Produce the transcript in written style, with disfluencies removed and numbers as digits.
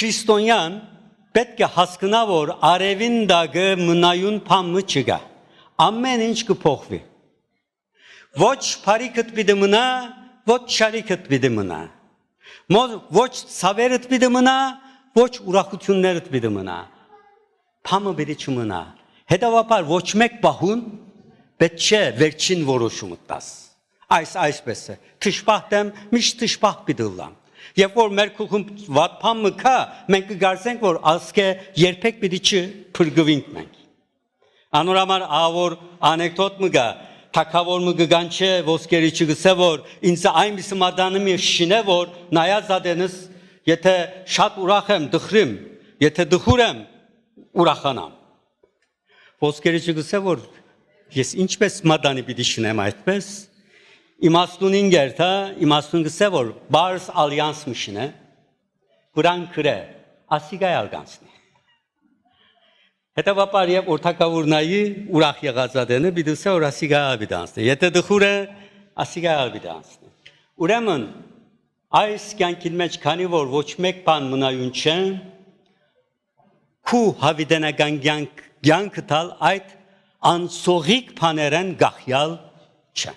Քրիստոնյան պետք է հասկանա, որ արևին դագը մնայուն փամը չկա։ Ամեն ինչ կփոխվի։ Ոչ բարիքդ պիտի մնա, ոչ շարիքդ պիտի մնա։ Ոչ ցավերդ պիտի մնա, ոչ ուրախություններդ պիտի մնա։ Փամը պիտի չմնա։ Հետևաբար ոչ մեկ բահուն պետք չէ վերջին որոշումը տաս։ Այսպես է։ Թշպահ եմ, միշտ թշպահ պիտի լամ։ Երբ որ մեր քուխում վատ փամը կա, մենք կգործենք, որ ասկե երբեք պիտի չփրկվենք մենք։ Անորամար ավոր անեկդոտ մը գա, թակավոր մը գանչե ոսկերի չգսե որ ինձ այնպես մադանը մի շինե որ նայած ադենս եթե շատ ուրախ եմ դխրիմ, եթե դխուր եմ ուրախանամ։ Ոսկերի չգսե որ ես ինչպես մադանի պիտի շինեմ այդպես Իմաստունին գերտա, իմաստուն գսե որ բարս ալյանս մշինե, կուրան կրե, ասիգայ ալգանցնի։ Հետևաբար և որդակավորնայի ուրախ եղածադենը բիդուսե որ ասիգայ ալբիդանցնի, եթե դխուր է, ասիգայ ալբիդանցնի։ Ուրեմն, այս կյանքին մեջ քանի որ ոչ մեկ բան մնայուն չէ, քու հավիդենական կյանքը տալ այդ անսողիկ բաներեն գախյալ չէ։